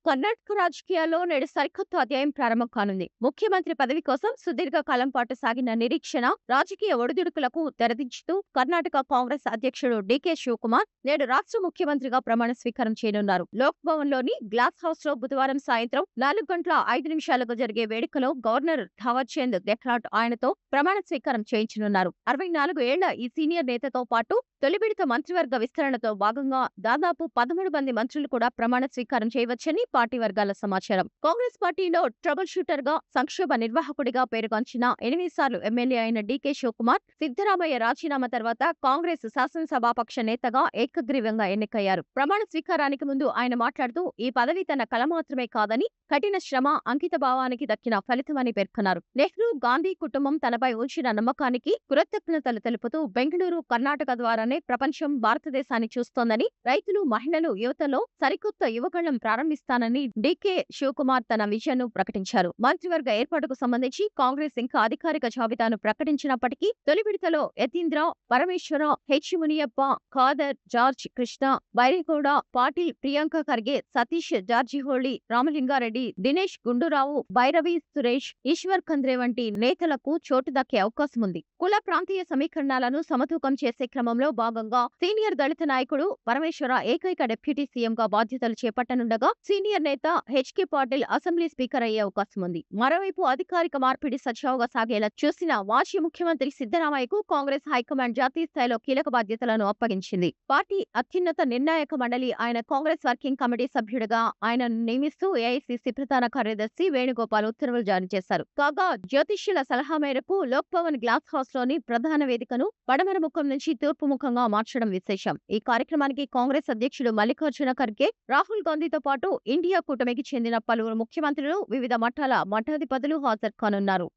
కర్ణాటక రాజకీయాల్లో నేడు సరికొత్త అధ్యాయం ప్రారంభం కానుంది. ముఖ్యమంత్రి పదవి కోసం సుదీర్ఘ కాలం పాటు సాగిన నిరీక్షణ రాజకీయ ఒడిదుడుకులకు తెరదించుతూ కర్ణాటక కాంగ్రెస్ అధ్యక్షుడు డీకే శివకుమార్ నేడు రాష్ట్ర ముఖ్యమంత్రిగా ప్రమాణ స్వీకారం చేయనున్నారు. లోక్ భవన్ లోని గ్లాస్ హౌస్ లో బుధవారం సాయంత్రం 4:05 జరిగే వేడుకలో గవర్నర్ థావర్చంద్ గెహ్లాట్ ఆయనతో ప్రమాణ స్వీకారం చేయించనున్నారు. 64 ఏళ్ల ఈ సీనియర్ నేతతో పాటు తొలి విడత మంత్రివర్గ విస్తరణతో భాగంగా దాదాపు 13 మంది మంత్రులు కూడా ప్రమాణ స్వీకారం చేయవచ్చని పార్టీ వర్గాల సమాచారం. కాంగ్రెస్ పార్టీలో ట్రబుల్ షూటర్ గా, సంక్షోభ నిర్వాహకుడిగా పేరుగాంచిన 8 సార్లు ఎమ్మెల్యే అయిన డీకే శివకుమార్ సిద్ధరామయ్య రాజీనామా తర్వాత కాంగ్రెస్ శాసనసభాపక్ష నేతగా ఏకగ్రీవంగా ఎన్నికయ్యారు. ప్రమాణ స్వీకారానికి ముందు ఆయన మాట్లాడుతూ ఈ పదవి తన కల మాత్రమే కాదని కఠిన శ్రమ, అంకిత భావానికి దక్కిన ఫలితమని పేర్కొన్నారు. నెహ్రూ, గాంధీ కుటుంబం తనపై ఉంచిన నమ్మకానికి కృతజ్ఞతలు తెలుపుతూ బెంగళూరు, కర్ణాటక ద్వారానే ప్రపంచం భారతదేశాన్ని చూస్తోందని, రైతులు, మహిళలు, యువతలో సరికొత్త యువగళం ప్రారంభిస్తానని డీకే శివకుమార్ తన విజన్ ను ప్రకటించారు. మంత్రివర్గ ఏర్పాటుకు సంబంధించి కాంగ్రెస్ ఇంకా అధికారిక జాబితాను ప్రకటించినప్పటికీ తొలి విడతలో యతీంద్ర, పరమేశ్వర, హెచ్ మునియప్ప, ఖాదర్, జార్జ్ కృష్ణ, బైరేగౌడ, పాటిల్, ప్రియాంక ఖర్గే, సతీష్ జార్జిహోళి, రామలింగారెడ్డి, దినేష్ గుండూరావు, భైరవి సురేష్, ఈశ్వర్ ఖండ్రే వంటి నేతలకు చోటు దక్కే అవకాశం ఉంది. కుల ప్రాంతీయ సమీకరణాలను సమతూకం చేసే క్రమంలో భాగంగా సీనియర్ దళిత నాయకుడు పరమేశ్వర ఏకైక డిప్యూటీ సీఎంగా బాధ్యతలు చేపట్టనుండగా సీనియర్ నేత హెచ్కే పాటిల్ అసెంబ్లీ స్పీకర్ అయ్యే అవకాశం ఉంది. మరోవైపు అధికారిక మార్పిడి సజావుగా సాగేలా చూసిన మాజీ ముఖ్యమంత్రి సిద్ధరామయ్యకు కాంగ్రెస్ హైకమాండ్ జాతీయ స్థాయిలో కీలక బాధ్యతలను అప్పగించింది. పార్టీ అత్యున్నత నిర్ణాయక మండలి ఆయన కాంగ్రెస్ వర్కింగ్ కమిటీ సభ్యుడిగా ఆయనను నియమిస్తూ ఏఐసీసీ ప్రధాన కార్యదర్శి వేణుగోపాల్ ఉత్తర్వులు జారీ చేశారు. కాగా జ్యోతిష్యుల సలహా మేరకు లోక్ భవన్ గ్లాస్ హౌస్ లోని ప్రధాన వేదికను పడమర ముఖం నుంచి తూర్పు ముఖంగా మార్చడం విశేషం. ఈ కార్యక్రమానికి కాంగ్రెస్ అధ్యక్షుడు మల్లికార్జున ఖర్గే, రాహుల్ గాంధీతో పాటు ఇండియా కూటమికి చెందిన పలువురు ముఖ్యమంత్రులు, వివిధ మఠాల మఠాధిపతులు హాజరు కానున్నారు.